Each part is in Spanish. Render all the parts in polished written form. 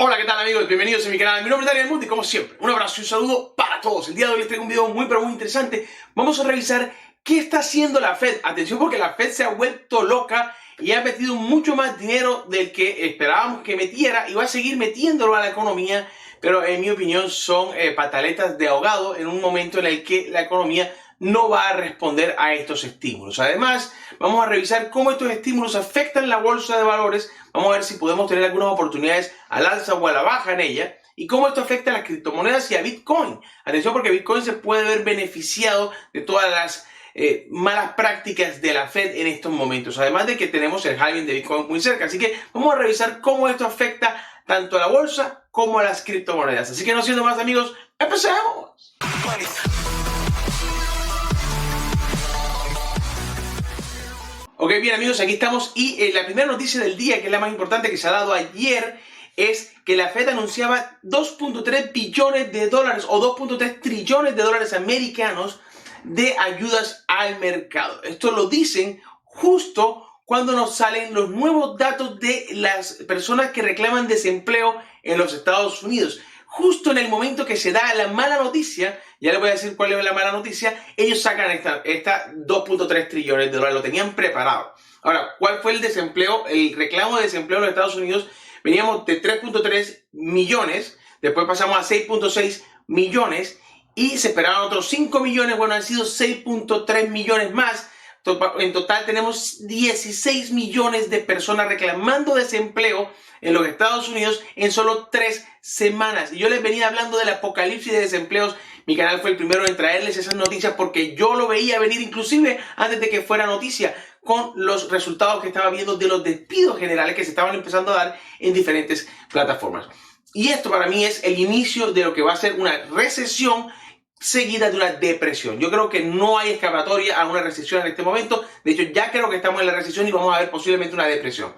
Hola, ¿qué tal amigos? Bienvenidos a mi canal. Mi nombre es Daniel Mundi, como siempre, un abrazo y un saludo para todos. El día de hoy les traigo un video muy interesante. Vamos a revisar qué está haciendo la Fed. Atención porque la Fed se ha vuelto loca y ha metido mucho más dinero del que esperábamos que metiera y va a seguir metiéndolo a la economía, pero en mi opinión son pataletas de ahogado en un momento en el que la economía no va a responder a estos estímulos. Además, vamos a revisar cómo estos estímulos afectan la bolsa de valores. Vamos a ver si podemos tener algunas oportunidades al alza o a la baja en ella y cómo esto afecta a las criptomonedas y a Bitcoin. Atención porque Bitcoin se puede ver beneficiado de todas las malas prácticas de la Fed en estos momentos. Además de que tenemos el halving de Bitcoin muy cerca. Así que vamos a revisar cómo esto afecta tanto a la bolsa como a las criptomonedas. Así que no siendo más amigos, ¡empecemos! Ok, bien amigos, aquí estamos y la primera noticia del día, que es la más importante que se ha dado ayer, es que la Fed anunciaba 2.3 billones de dólares o 2.3 trillones de dólares americanos de ayudas al mercado. Esto lo dicen justo cuando nos salen los nuevos datos de las personas que reclaman desempleo en los Estados Unidos. Justo en el momento que se da la mala noticia, ya les voy a decir cuál es la mala noticia, ellos sacan esta 2.3 trillones de dólares, lo tenían preparado. Ahora, ¿cuál fue el desempleo? El reclamo de desempleo en los Estados Unidos, veníamos de 3.3 millones, después pasamos a 6.6 millones y se esperaban otros 5 millones, bueno, han sido 6.3 millones más. En total tenemos 16 millones de personas reclamando desempleo en los Estados Unidos en solo 3 semanas. Y yo les venía hablando del apocalipsis de desempleos. Mi canal fue el primero en traerles esas noticias porque yo lo veía venir inclusive antes de que fuera noticia, con los resultados que estaba viendo de los despidos generales que se estaban empezando a dar en diferentes plataformas. Y esto para mí es el inicio de lo que va a ser una recesión seguida de una depresión. Yo creo que no hay escapatoria a una recesión en este momento. De hecho, ya creo que estamos en la recesión y vamos a ver posiblemente una depresión.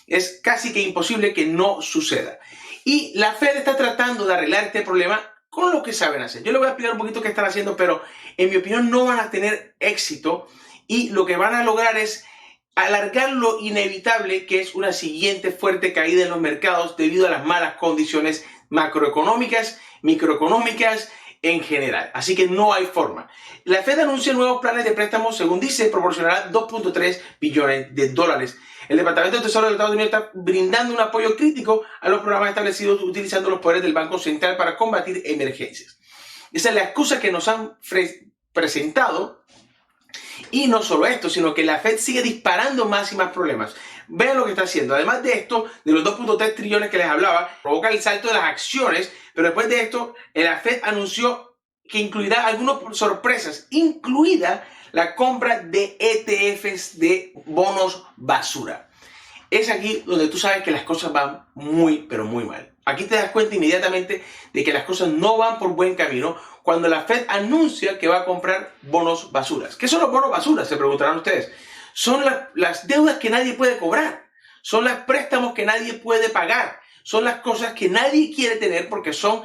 Es casi que imposible que no suceda. Y la Fed está tratando de arreglar este problema con lo que saben hacer. Yo les voy a explicar un poquito qué están haciendo, pero en mi opinión no van a tener éxito y lo que van a lograr es alargar lo inevitable, que es una siguiente fuerte caída en los mercados debido a las malas condiciones macroeconómicas, microeconómicas, en general. Así que no hay forma. La Fed anuncia nuevos planes de préstamos, según dice, proporcionará 2.3 billones de dólares. El Departamento de Tesoro de los Estados Unidos está brindando un apoyo crítico a los programas establecidos utilizando los poderes del Banco Central para combatir emergencias. Esa es la excusa que nos han presentado. Y no solo esto, sino que la Fed sigue disparando más y más problemas. Vean lo que está haciendo. Además de esto, de los 2.3 trillones que les hablaba, provoca el salto de las acciones, pero después de esto, la Fed anunció que incluirá algunas sorpresas, incluida la compra de ETFs de bonos basura. Es aquí donde tú sabes que las cosas van muy, pero muy mal. Aquí te das cuenta inmediatamente de que las cosas no van por buen camino cuando la Fed anuncia que va a comprar bonos basuras. ¿Qué son los bonos basuras? Se preguntarán ustedes. Son las deudas que nadie puede cobrar. Son los préstamos que nadie puede pagar. Son las cosas que nadie quiere tener porque son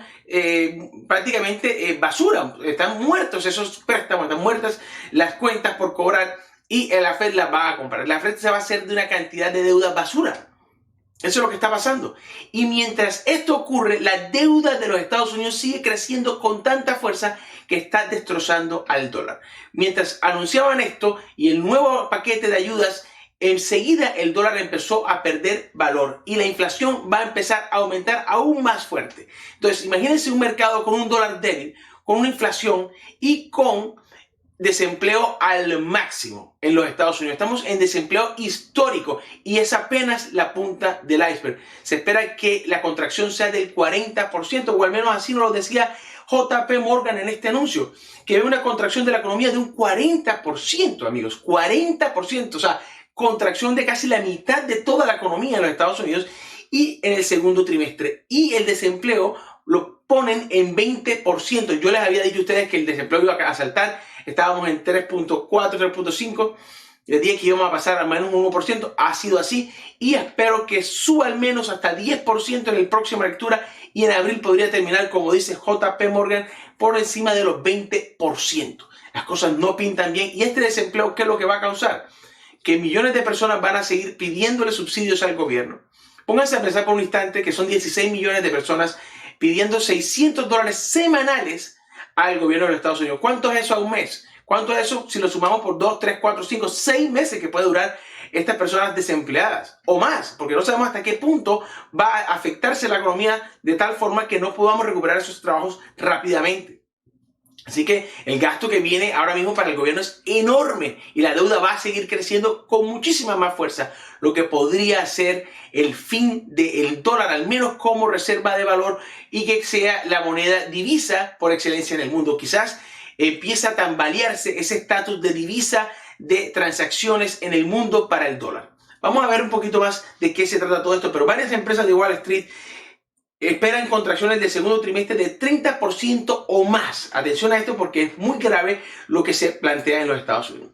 prácticamente basura. Están muertos esos préstamos, están muertas las cuentas por cobrar y la Fed las va a comprar. La Fed se va a hacer de una cantidad de deuda basura. Eso es lo que está pasando. Y mientras esto ocurre, la deuda de los Estados Unidos sigue creciendo con tanta fuerza que está destrozando al dólar. Mientras anunciaban esto y el nuevo paquete de ayudas, enseguida el dólar empezó a perder valor y la inflación va a empezar a aumentar aún más fuerte. Entonces, imagínense un mercado con un dólar débil, con una inflación y con desempleo al máximo en los Estados Unidos. Estamos en desempleo histórico y es apenas la punta del iceberg. Se espera que la contracción sea del 40%, o al menos así nos lo decía JP Morgan en este anuncio, que ve una contracción de la economía de un 40%, amigos, 40%, o sea, contracción de casi la mitad de toda la economía en los Estados Unidos y en el segundo trimestre. Y el desempleo lo ponen en 20%. Yo les había dicho a ustedes que el desempleo iba a saltar. Estábamos en 3.4, 3.5. Les dije que íbamos a pasar al menos un 1%. Ha sido así. Y espero que suba al menos hasta 10% en la próxima lectura. Y en abril podría terminar, como dice JP Morgan, por encima de los 20%. Las cosas no pintan bien. Y este desempleo, ¿qué es lo que va a causar? Que millones de personas van a seguir pidiéndole subsidios al gobierno. Pónganse a pensar por un instante que son 16 millones de personas pidiendo $600 semanales al gobierno de los Estados Unidos. ¿Cuánto es eso a un mes? ¿Cuánto es eso si lo sumamos por 2, 3, 4, 5, 6 meses que puede durar estas personas desempleadas? O más, porque no sabemos hasta qué punto va a afectarse la economía de tal forma que no podamos recuperar esos trabajos rápidamente. Así que el gasto que viene ahora mismo para el gobierno es enorme y la deuda va a seguir creciendo con muchísima más fuerza, lo que podría ser el fin del dólar, al menos como reserva de valor, y que sea la moneda divisa por excelencia en el mundo. Quizás empieza a tambalearse ese estatus de divisa de transacciones en el mundo para el dólar. Vamos a ver un poquito más de qué se trata todo esto, pero varias empresas de Wall Street esperan contracciones del segundo trimestre de 30% o más. Atención a esto porque es muy grave lo que se plantea en los Estados Unidos.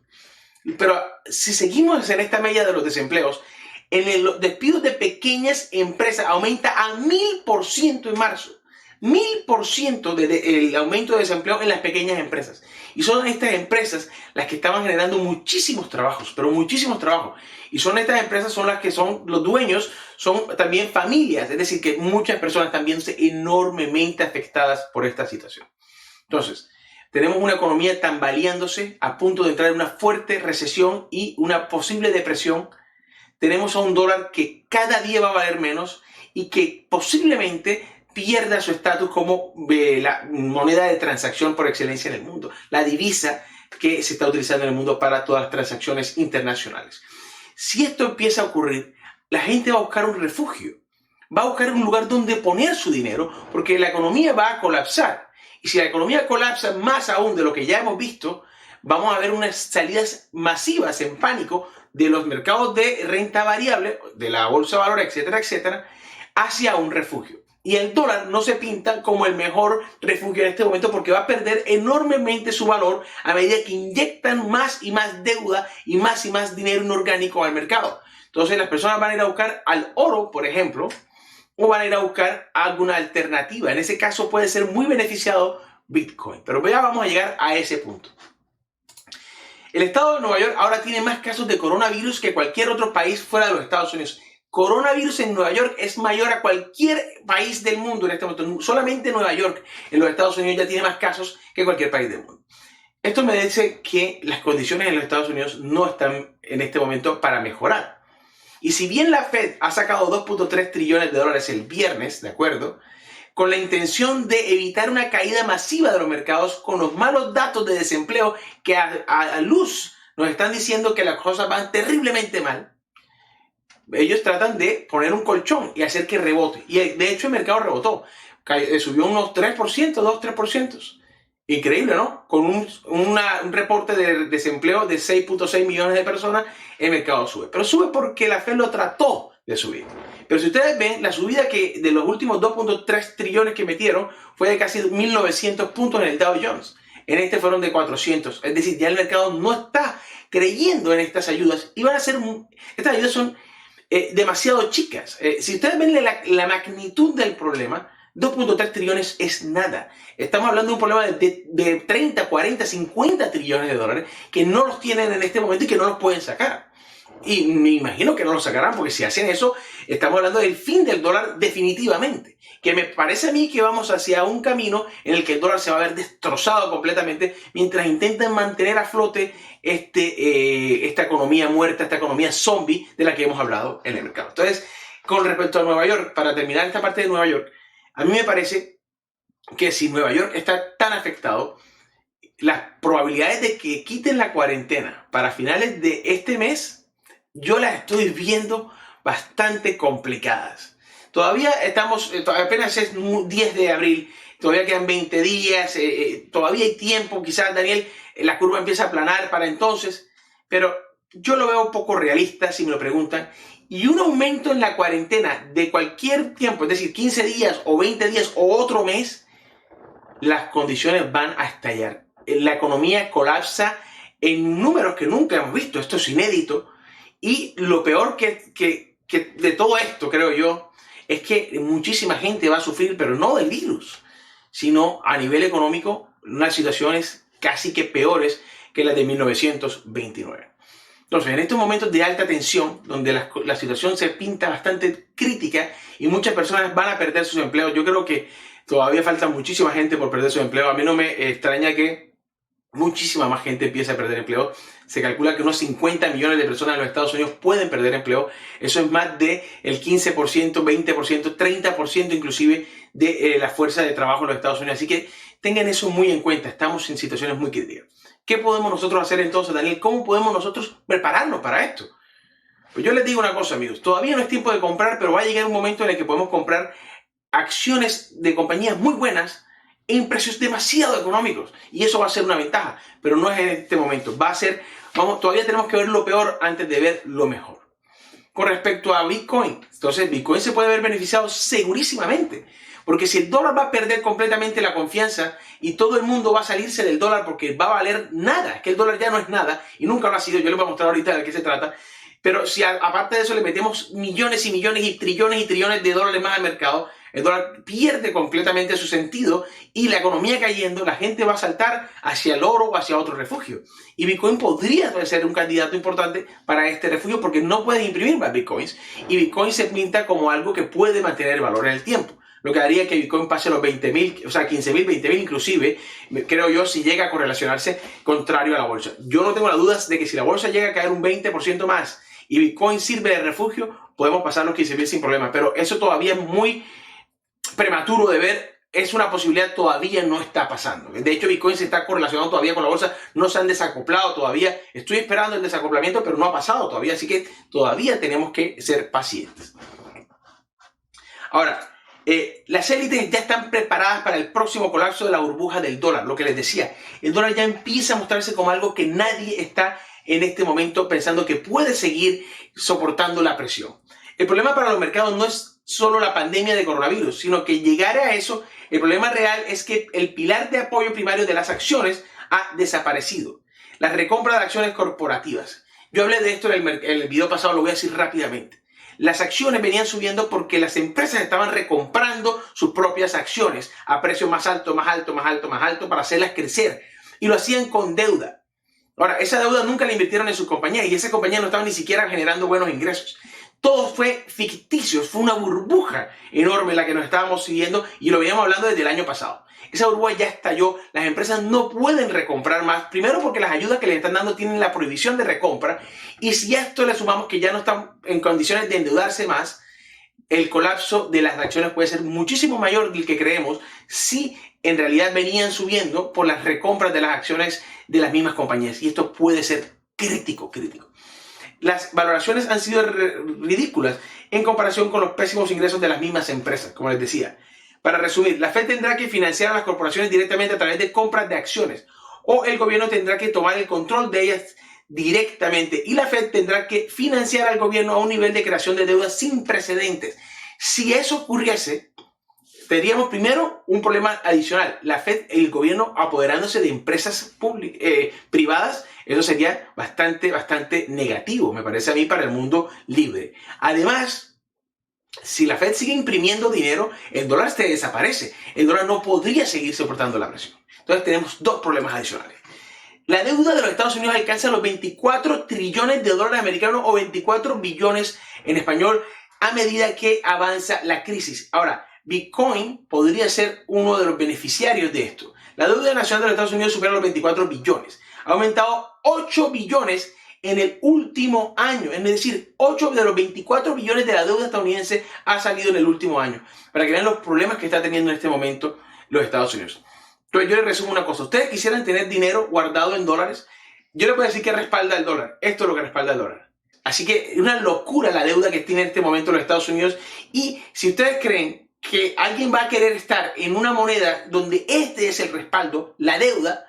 Pero si seguimos en esta media de los desempleos, en los despidos de pequeñas empresas aumenta a 1000% en marzo. 1000% el aumento de desempleo en las pequeñas empresas. Y son estas empresas las que estaban generando muchísimos trabajos, pero muchísimos trabajos. Y son estas empresas son las que son los dueños, son también familias. Es decir, que muchas personas están viéndose enormemente afectadas por esta situación. Entonces, tenemos una economía tambaleándose, a punto de entrar en una fuerte recesión y una posible depresión. Tenemos a un dólar que cada día va a valer menos y que posiblemente pierda su estatus como la moneda de transacción por excelencia en el mundo, la divisa que se está utilizando en el mundo para todas las transacciones internacionales. Si esto empieza a ocurrir, la gente va a buscar un refugio, va a buscar un lugar donde poner su dinero, porque la economía va a colapsar. Y si la economía colapsa más aún de lo que ya hemos visto, vamos a ver unas salidas masivas en pánico de los mercados de renta variable, de la bolsa de valores, etcétera, etcétera, hacia un refugio. Y el dólar no se pinta como el mejor refugio en este momento porque va a perder enormemente su valor a medida que inyectan más y más deuda y más dinero inorgánico al mercado. Entonces las personas van a ir a buscar al oro, por ejemplo, o van a ir a buscar alguna alternativa. En ese caso puede ser muy beneficiado Bitcoin. Pero ya vamos a llegar a ese punto. El estado de Nueva York ahora tiene más casos de coronavirus que cualquier otro país fuera de los Estados Unidos. Coronavirus en Nueva York es mayor a cualquier país del mundo en este momento. Solamente Nueva York en los Estados Unidos ya tiene más casos que cualquier país del mundo. Esto me dice que las condiciones en los Estados Unidos no están en este momento para mejorar. Y si bien la Fed ha sacado 2.3 trillones de dólares el viernes, ¿de acuerdo?, con la intención de evitar una caída masiva de los mercados con los malos datos de desempleo que a luz nos están diciendo que las cosas van terriblemente mal, ellos tratan de poner un colchón y hacer que rebote. Y de hecho el mercado rebotó. Subió unos 3%, 2-3%. Increíble, ¿no? Con un reporte de desempleo de 6.6 millones de personas, el mercado sube. Pero sube porque la Fed lo trató de subir. Pero si ustedes ven, la subida que de los últimos 2.3 trillones que metieron fue de casi 1.900 puntos en el Dow Jones. En este fueron de 400. Es decir, ya el mercado no está creyendo en estas ayudas. Y van a ser, estas ayudas son demasiado chicas. Si ustedes ven la magnitud del problema, 2.3 trillones es nada. Estamos hablando de un problema de 30, 40, 50 trillones de dólares que no los tienen en este momento y que no los pueden sacar. Y me imagino que no los sacarán porque si hacen eso, estamos hablando del fin del dólar definitivamente. Que me parece a mí que vamos hacia un camino en el que el dólar se va a ver destrozado completamente mientras intentan mantener a flote esta economía muerta, esta economía zombie de la que hemos hablado en el mercado. Entonces, con respecto a Nueva York, para terminar esta parte de Nueva York, a mí me parece que si Nueva York está tan afectado, las probabilidades de que quiten la cuarentena para finales de este mes, yo las estoy viendo bastante complicadas. Todavía estamos, apenas es 10 de abril, todavía quedan 20 días, todavía hay tiempo, quizás Daniel, la curva empieza a aplanar para entonces, pero yo lo veo un poco realista si me lo preguntan. Y un aumento en la cuarentena de cualquier tiempo, es decir, 15 días o 20 días o otro mes, las condiciones van a estallar. La economía colapsa en números que nunca hemos visto, esto es inédito. Y lo peor que de todo esto, creo yo, es que muchísima gente va a sufrir, pero no del virus, sino a nivel económico, unas situaciones casi que peores que las de 1929. Entonces, en estos momentos de alta tensión, donde la situación se pinta bastante crítica y muchas personas van a perder sus empleos, yo creo que todavía falta muchísima gente por perder sus empleos. A mí no me extraña que muchísima más gente empiece a perder empleo. Se calcula que unos 50 millones de personas en los Estados Unidos pueden perder empleo. Eso es más del 15%, 20%, 30% inclusive de la fuerza de trabajo en los Estados Unidos. Así que tengan eso muy en cuenta. Estamos en situaciones muy críticas. ¿Qué podemos nosotros hacer entonces, Daniel? ¿Cómo podemos nosotros prepararnos para esto? Pues yo les digo una cosa, amigos. Todavía no es tiempo de comprar, pero va a llegar un momento en el que podemos comprar acciones de compañías muy buenas en precios demasiado económicos. Y eso va a ser una ventaja, pero no es en este momento. Va a ser, todavía tenemos que ver lo peor antes de ver lo mejor. Con respecto a Bitcoin, entonces Bitcoin se puede ver beneficiado segurísimamente. Porque si el dólar va a perder completamente la confianza y todo el mundo va a salirse del dólar porque va a valer nada, es que el dólar ya no es nada y nunca lo ha sido, yo les voy a mostrar ahorita de qué se trata, pero si aparte de eso le metemos millones y millones y trillones de dólares más al mercado, el dólar pierde completamente su sentido y la economía cayendo, la gente va a saltar hacia el oro o hacia otro refugio. Y Bitcoin podría ser un candidato importante para este refugio porque no puedes imprimir más Bitcoins y Bitcoin se pinta como algo que puede mantener valor en el tiempo. Lo que haría que Bitcoin pase a los 20.000, o sea, 15.000, 20.000 inclusive, creo yo, si llega a correlacionarse contrario a la bolsa. Yo no tengo la duda de que si la bolsa llega a caer un 20% más y Bitcoin sirve de refugio, podemos pasar los 15.000 sin problema. Pero eso todavía es muy prematuro de ver. Es una posibilidad, todavía no está pasando. De hecho, Bitcoin se está correlacionando todavía con la bolsa, no se han desacoplado todavía. Estoy esperando el desacoplamiento, pero no ha pasado todavía, así que todavía tenemos que ser pacientes. Ahora, las élites ya están preparadas para el próximo colapso de la burbuja del dólar, lo que les decía. El dólar ya empieza a mostrarse como algo que nadie está en este momento pensando que puede seguir soportando la presión. El problema para los mercados no es solo la pandemia de coronavirus, sino que llegar a eso, el problema real es que el pilar de apoyo primario de las acciones ha desaparecido. La recompra de acciones corporativas. Yo hablé de esto en el video pasado, lo voy a decir rápidamente. Las acciones venían subiendo porque las empresas estaban recomprando sus propias acciones a precios más alto, más alto, más alto, más alto para hacerlas crecer. Y lo hacían con deuda. Ahora, esa deuda nunca la invirtieron en sus compañías y esa compañía no estaba ni siquiera generando buenos ingresos. Todo fue ficticio, fue una burbuja enorme la que nos estábamos siguiendo y lo veníamos hablando desde el año pasado. Esa burbuja ya estalló, las empresas no pueden recomprar más, primero porque las ayudas que les están dando tienen la prohibición de recompra y si a esto le sumamos que ya no están en condiciones de endeudarse más, el colapso de las acciones puede ser muchísimo mayor del que creemos si en realidad venían subiendo por las recompras de las acciones de las mismas compañías y esto puede ser crítico. Las valoraciones han sido ridículas en comparación con los pésimos ingresos de las mismas empresas, como les decía. Para resumir, la Fed tendrá que financiar a las corporaciones directamente a través de compras de acciones o el gobierno tendrá que tomar el control de ellas directamente y la Fed tendrá que financiar al gobierno a un nivel de creación de deuda sin precedentes. Si eso ocurriese, tendríamos primero un problema adicional. La Fed y el gobierno apoderándose de empresas privadas, eso sería bastante negativo, me parece a mí, para el mundo libre. Además, si la Fed sigue imprimiendo dinero, el dólar se desaparece. El dólar no podría seguir soportando la presión. Entonces tenemos dos problemas adicionales. La deuda de los Estados Unidos alcanza los 24 trillones de dólares americanos o 24 billones en español a medida que avanza la crisis. Ahora, Bitcoin podría ser uno de los beneficiarios de esto. La deuda nacional de los Estados Unidos supera los 24 billones. Ha aumentado 8 billones en el último año. Es decir, 8 de los 24 billones de la deuda estadounidense ha salido en el último año. Para que vean los problemas que está teniendo en este momento los Estados Unidos. Entonces yo les resumo una cosa. Ustedes quisieran tener dinero guardado en dólares. Yo les voy a decir que respalda el dólar. Esto es lo que respalda el dólar. Así que es una locura la deuda que tiene en este momento los Estados Unidos. Y si ustedes creen que alguien va a querer estar en una moneda donde este es el respaldo, la deuda,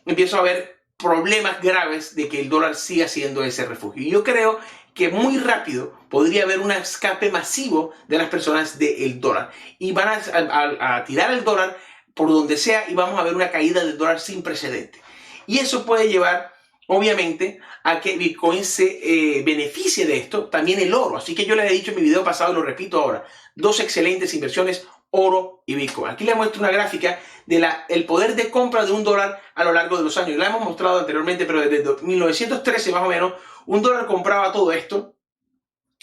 empiezo a ver problemas graves de que el dólar siga siendo ese refugio. Y yo creo que muy rápido podría haber un escape masivo de las personas del dólar. Y van a tirar el dólar por donde sea y vamos a ver una caída del dólar sin precedente. Y eso puede llevar, obviamente, a que Bitcoin se beneficie de esto, también el oro. Así que yo les he dicho en mi video pasado y lo repito ahora, dos excelentes inversiones, oro y Bitcoin. Aquí les muestro una gráfica de el poder de compra de $1 a lo largo de los años. La hemos mostrado anteriormente, pero desde 1913 más o menos, $1 compraba todo esto.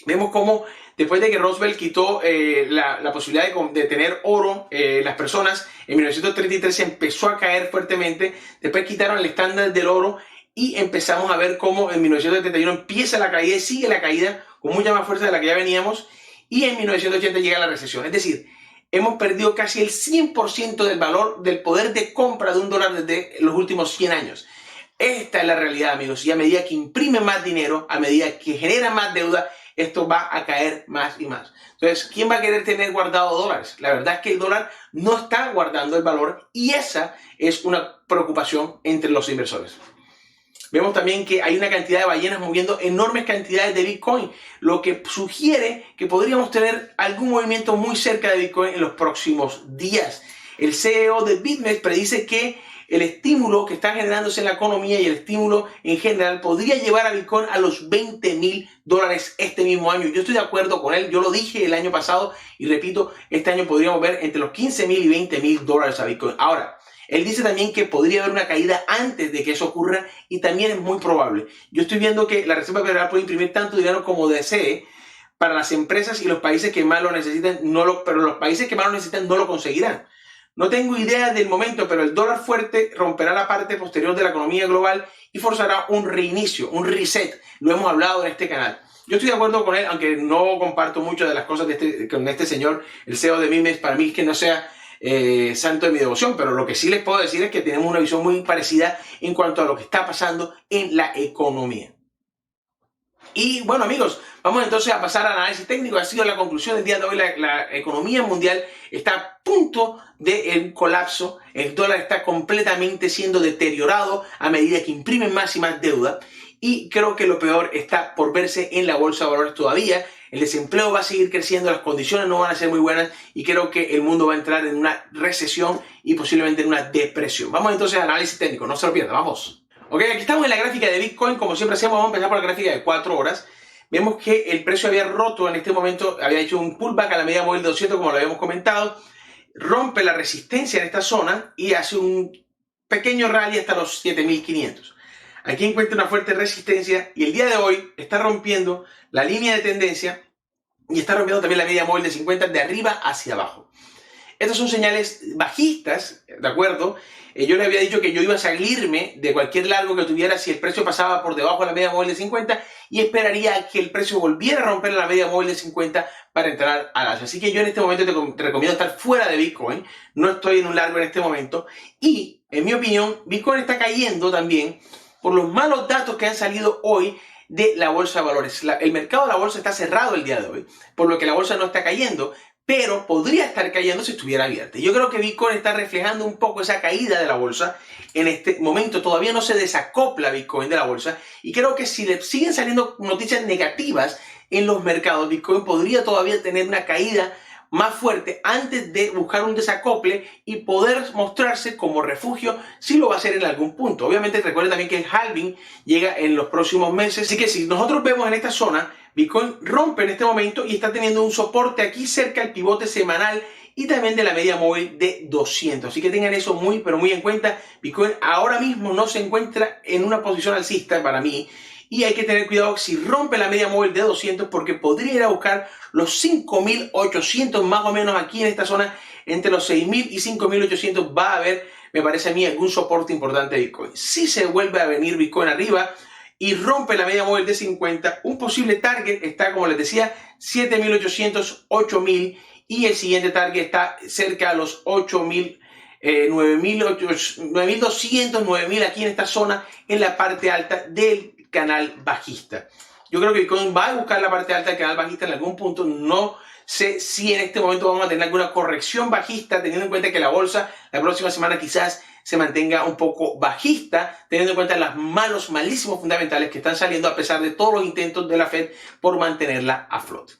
Vemos cómo después de que Roosevelt quitó la posibilidad de tener oro, las personas en 1933 se empezó a caer fuertemente. Después quitaron el estándar del oro y empezamos a ver cómo en 1971 empieza la caída y sigue la caída con mucha más fuerza de la que ya veníamos. Y en 1980 llega la recesión. Es decir, hemos perdido casi el 100% del valor, del poder de compra de $1 desde los últimos 100 años. Esta es la realidad, amigos. Y a medida que imprime más dinero, a medida que genera más deuda, esto va a caer más y más. Entonces, ¿quién va a querer tener guardado dólares? La verdad es que el dólar no está guardando el valor y esa es una preocupación entre los inversores. Vemos también que hay una cantidad de ballenas moviendo enormes cantidades de Bitcoin, lo que sugiere que podríamos tener algún movimiento muy cerca de Bitcoin en los próximos días. El CEO de BitMEX predice que el estímulo que está generándose en la economía y el estímulo en general podría llevar a Bitcoin a los $20,000 este mismo año. Yo estoy de acuerdo con él, yo lo dije el año pasado y repito, este año podríamos ver entre los $15,000 y $20,000 a Bitcoin. Ahora, él dice también que podría haber una caída antes de que eso ocurra y también es muy probable. Yo estoy viendo que la Reserva Federal puede imprimir tanto dinero como desee para las empresas y los países que más lo necesitan, pero los países que más lo necesitan no lo conseguirán. No tengo idea del momento, pero el dólar fuerte romperá la parte posterior de la economía global y forzará un reinicio, un reset. Lo hemos hablado en este canal. Yo estoy de acuerdo con él, aunque no comparto mucho de las cosas con este señor, el CEO de BitMEX. Para mí es que no sea santo de mi devoción, pero lo que sí les puedo decir es que tenemos una visión muy parecida en cuanto a lo que está pasando en la economía. Y bueno, amigos, vamos entonces a pasar al análisis técnico. Ha sido la conclusión del día de hoy. La economía mundial está a punto de un colapso. El dólar está completamente siendo deteriorado a medida que imprimen más y más deuda. Y creo que lo peor está por verse en la bolsa de valores todavía. El desempleo va a seguir creciendo, las condiciones no van a ser muy buenas y creo que el mundo va a entrar en una recesión y posiblemente en una depresión. Vamos entonces al análisis técnico, no se lo pierdan, vamos. Ok, aquí estamos en la gráfica de Bitcoin, como siempre hacemos, vamos a empezar por la gráfica de 4 horas. Vemos que el precio había roto en este momento, había hecho un pullback a la media móvil de 200 como lo habíamos comentado, rompe la resistencia en esta zona y hace un pequeño rally hasta los 7500. Aquí encuentra una fuerte resistencia y el día de hoy está rompiendo la línea de tendencia y está rompiendo también la media móvil de 50 de arriba hacia abajo. Estas son señales bajistas, ¿de acuerdo? Yo le había dicho que yo iba a salirme de cualquier largo que tuviera si el precio pasaba por debajo de la media móvil de 50 y esperaría a que el precio volviera a romper la media móvil de 50 para entrar al alza. Así que yo en este momento te recomiendo estar fuera de Bitcoin. No estoy en un largo en este momento. Y, en mi opinión, Bitcoin está cayendo también por los malos datos que han salido hoy de la bolsa de valores. El mercado de la bolsa está cerrado el día de hoy, por lo que la bolsa no está cayendo, pero podría estar cayendo si estuviera abierta. Yo creo que Bitcoin está reflejando un poco esa caída de la bolsa. En este momento todavía no se desacopla Bitcoin de la bolsa y creo que si le siguen saliendo noticias negativas en los mercados, Bitcoin podría todavía tener una caída más fuerte antes de buscar un desacople y poder mostrarse como refugio si lo va a hacer en algún punto. Obviamente recuerden también que el halving llega en los próximos meses, así que si nosotros vemos en esta zona, Bitcoin rompe en este momento y está teniendo un soporte aquí cerca del pivote semanal y también de la media móvil de 200. Así que tengan eso muy, pero muy en cuenta. Bitcoin ahora mismo no se encuentra en una posición alcista para mí. Y hay que tener cuidado si rompe la media móvil de 200 porque podría ir a buscar los 5.800 más o menos aquí en esta zona. Entre los 6.000 y 5.800 va a haber, me parece a mí, algún soporte importante de Bitcoin. Si se vuelve a venir Bitcoin arriba y rompe la media móvil de 50, un posible target está, como les decía, 7.800, 8.000 y el siguiente target está cerca a los 8.000. 9.200, 9.000 aquí en esta zona en la parte alta del canal bajista. Yo creo que Bitcoin va a buscar la parte alta del canal bajista en algún punto. No sé si en este momento vamos a tener alguna corrección bajista, teniendo en cuenta que la bolsa la próxima semana quizás se mantenga un poco bajista, teniendo en cuenta los malísimos fundamentales que están saliendo a pesar de todos los intentos de la Fed por mantenerla a flote.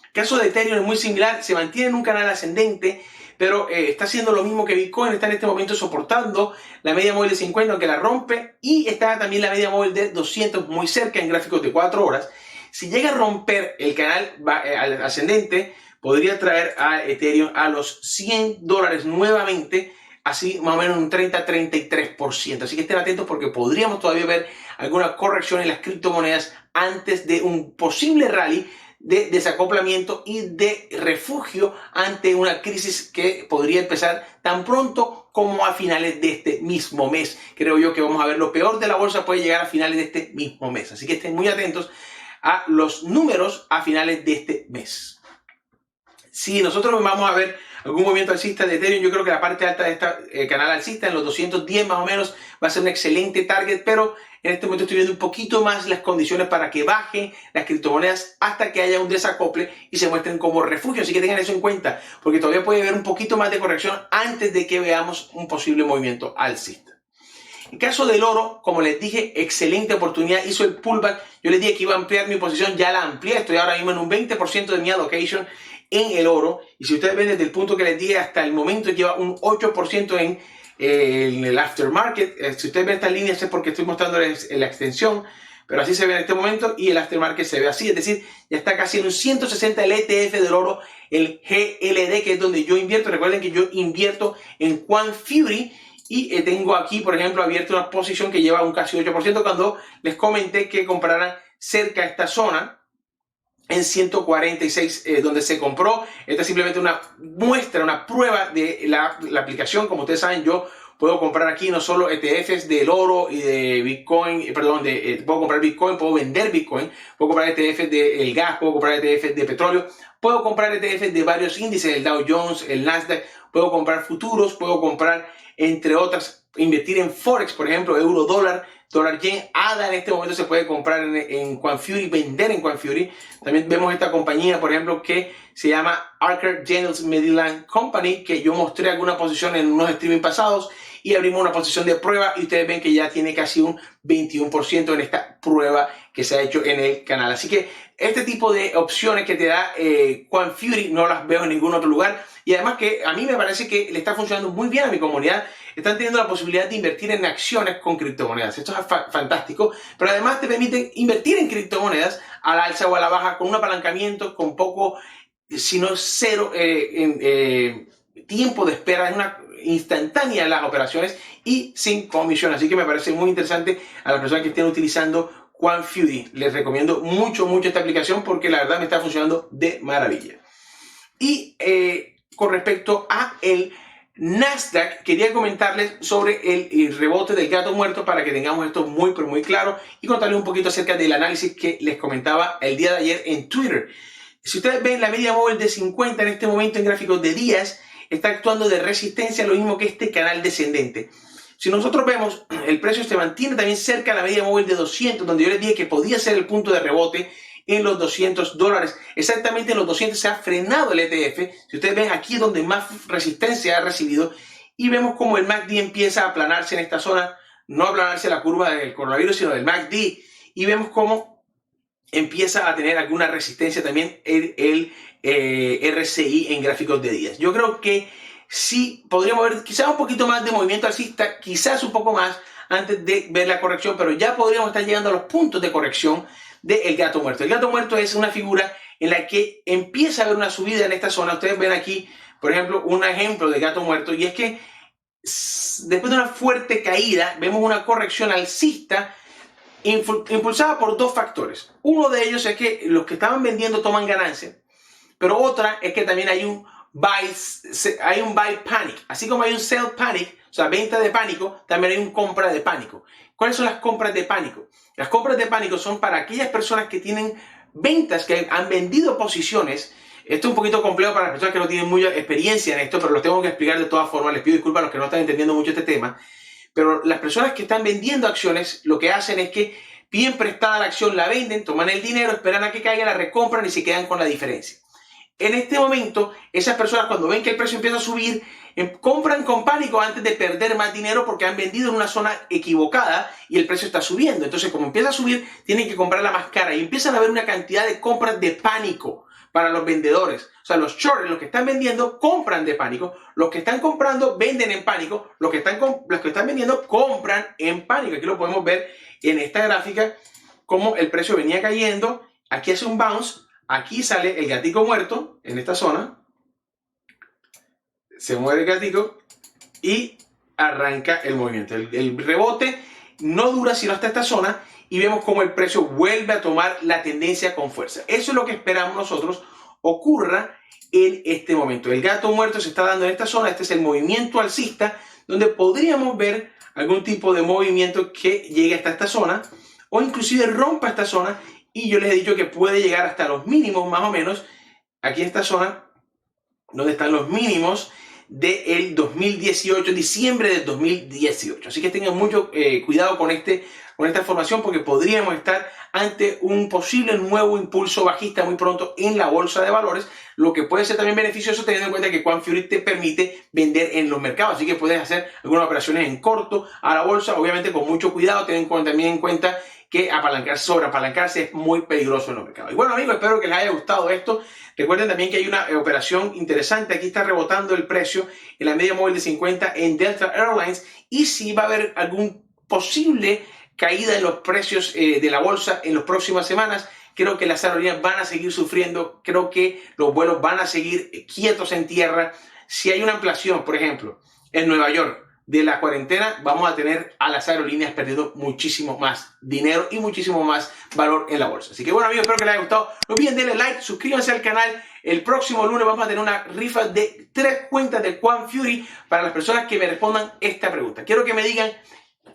El caso de Ethereum es muy similar, se mantiene en un canal ascendente, pero está haciendo lo mismo que Bitcoin, está en este momento soportando la media móvil de 50, aunque la rompe, y está también la media móvil de 200 muy cerca en gráficos de 4 horas. Si llega a romper el canal ascendente, podría traer a Ethereum a los $100 nuevamente, así más o menos un 30-33%. Así que estén atentos porque podríamos todavía ver alguna corrección en las criptomonedas antes de un posible rally de desacoplamiento y de refugio ante una crisis que podría empezar tan pronto como a finales de este mismo mes. Creo yo que vamos a ver lo peor de la bolsa puede llegar a finales de este mismo mes. Así que estén muy atentos a los números a finales de este mes. Si nosotros vamos a ver algún movimiento alcista de Ethereum, yo creo que la parte alta de este canal alcista, en los 210 más o menos, va a ser un excelente target, pero en este momento estoy viendo un poquito más las condiciones para que bajen las criptomonedas hasta que haya un desacople y se muestren como refugio. Así que tengan eso en cuenta, porque todavía puede haber un poquito más de corrección antes de que veamos un posible movimiento alcista. En caso del oro, como les dije, excelente oportunidad, hizo el pullback. Yo les dije que iba a ampliar mi posición, ya la amplié, estoy ahora mismo en un 20% de mi allocation en el oro. Y si ustedes ven desde el punto que les dije hasta el momento, lleva un 8% en el aftermarket. Si ustedes ven estas líneas es porque estoy mostrándoles la extensión, pero así se ve en este momento y el aftermarket se ve así, es decir, ya está casi en un 160 el ETF del oro, el GLD, que es donde yo invierto. Recuerden que yo invierto en Quant Fury y tengo aquí, por ejemplo, abierto una posición que lleva un casi 8% cuando les comenté que compraran cerca de esta zona en 146 donde se compró. Esta es simplemente una muestra, una prueba de la aplicación. Como ustedes saben, yo puedo comprar aquí no solo ETFs del oro y de Bitcoin, perdón, puedo comprar Bitcoin, puedo vender Bitcoin, puedo comprar ETFs del gas, puedo comprar ETFs de petróleo, puedo comprar ETFs de varios índices, el Dow Jones, el Nasdaq, puedo comprar futuros, puedo comprar, entre otras, invertir en Forex, por ejemplo, euro, dólar, dólar yen, ADA en este momento se puede comprar en Quant Fury, vender en Quant Fury. También vemos esta compañía, por ejemplo, que se llama Archer Daniels Midland Company, que yo mostré alguna posición en unos streaming pasados y abrimos una posición de prueba y ustedes ven que ya tiene casi un 21% en esta prueba que se ha hecho en el canal. Así que este tipo de opciones que te da Quant Fury no las veo en ningún otro lugar, y además que a mí me parece que le está funcionando muy bien a mi comunidad. Están teniendo la posibilidad de invertir en acciones con criptomonedas. Esto es fantástico, pero además te permite invertir en criptomonedas al alza o a la baja con un apalancamiento, con poco, si no cero tiempo de espera, es una instantánea en las operaciones y sin comisión. Así que me parece muy interesante a las personas que estén utilizando Quant Fury. Les recomiendo mucho esta aplicación porque la verdad me está funcionando de maravilla. Y con respecto a el Nasdaq, quería comentarles sobre el rebote del gato muerto para que tengamos esto muy pero muy claro y contarles un poquito acerca del análisis que les comentaba el día de ayer en Twitter. Si ustedes ven la media móvil de 50 en este momento en gráficos de días, está actuando de resistencia, lo mismo que este canal descendente. Si nosotros vemos, el precio se mantiene también cerca de la media móvil de 200, donde yo les dije que podía ser el punto de rebote en los $200. Exactamente en los 200 se ha frenado el ETF. Si ustedes ven, aquí es donde más resistencia ha recibido, y vemos como el MACD empieza a aplanarse en esta zona, no a aplanarse la curva del coronavirus, sino del MACD, y vemos como empieza a tener alguna resistencia también el RSI en gráficos de días. Yo creo que sí podríamos ver quizás un poquito más de movimiento alcista, quizás un poco más antes de ver la corrección, pero ya podríamos estar llegando a los puntos de corrección del gato muerto. El gato muerto es una figura en la que empieza a haber una subida en esta zona. Ustedes ven aquí, por ejemplo, un ejemplo de gato muerto, y es que después de una fuerte caída vemos una corrección alcista impulsada por dos factores. Uno de ellos es que los que estaban vendiendo toman ganancia, pero otra es que también hay un buy panic. Así como hay un sell panic, o sea, venta de pánico, también hay un compra de pánico. ¿Cuáles son las compras de pánico? Las compras de pánico son para aquellas personas que tienen ventas, que han vendido posiciones. Esto es un poquito complejo para las personas que no tienen mucha experiencia en esto, pero lo tengo que explicar de todas formas. Les pido disculpas a los que no están entendiendo mucho este tema. Pero las personas que están vendiendo acciones, lo que hacen es que piden prestada la acción, la venden, toman el dinero, esperan a que caiga, la recompran y se quedan con la diferencia. En este momento, esas personas, cuando ven que el precio empieza a subir, compran con pánico antes de perder más dinero porque han vendido en una zona equivocada y el precio está subiendo. Entonces, como empieza a subir, tienen que comprarla más cara y empiezan a haber una cantidad de compras de pánico para los vendedores. O sea, los shorters, los que están vendiendo, compran de pánico. Los que están comprando, venden en pánico. Los que están vendiendo, compran en pánico. Aquí lo podemos ver en esta gráfica, cómo el precio venía cayendo. Aquí hace un bounce. aquí sale el gatico muerto en esta zona. Se muere el gatico y arranca el movimiento. El rebote no dura sino hasta esta zona y vemos cómo el precio vuelve a tomar la tendencia con fuerza. Eso es lo que esperamos nosotros ocurra en este momento. El gato muerto se está dando en esta zona. Este es el movimiento alcista donde podríamos ver algún tipo de movimiento que llegue hasta esta zona o inclusive rompa esta zona, y yo les he dicho que puede llegar hasta los mínimos más o menos aquí en esta zona donde están los mínimos del 2018, diciembre del 2018. Así que tengan mucho cuidado con esta formación, porque podríamos estar ante un posible nuevo impulso bajista muy pronto en la bolsa de valores, lo que puede ser también beneficioso teniendo en cuenta que Quant-Fury te permite vender en los mercados, así que puedes hacer algunas operaciones en corto a la bolsa, obviamente con mucho cuidado, teniendo también en cuenta que sobreapalancarse es muy peligroso en los mercados. Y bueno, amigos, espero que les haya gustado esto. Recuerden también que hay una operación interesante. Aquí está rebotando el precio en la media móvil de 50 en Delta Airlines, y si va a haber algún posible caída en los precios de la bolsa en las próximas semanas. Creo que las aerolíneas van a seguir sufriendo, creo que los vuelos van a seguir quietos en tierra. Si hay una ampliación, por ejemplo, en Nueva York de la cuarentena, vamos a tener a las aerolíneas perdiendo muchísimo más dinero y muchísimo más valor en la bolsa. Así que bueno, amigos, espero que les haya gustado. No olviden darle like, suscríbanse al canal. El próximo lunes vamos a tener una rifa de 3 cuentas de Quant-Fury para las personas que me respondan esta pregunta. Quiero que me digan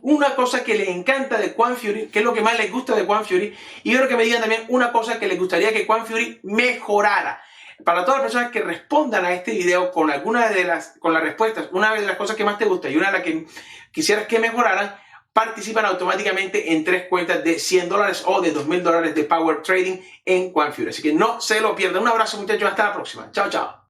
una cosa que les encanta de Quant-Fury, qué es lo que más les gusta de Quant-Fury, y quiero que me digan también una cosa que les gustaría que Quant-Fury mejorara. Para todas las personas que respondan a este video con alguna de las respuestas, una de las cosas que más te gusta y una de las que quisieras que mejoraran, participan automáticamente en 3 cuentas de $100 o de $2,000 de Power Trading en Quant-Fury. Así que no se lo pierdan. Un abrazo, muchachos, hasta la próxima. Chao, chao.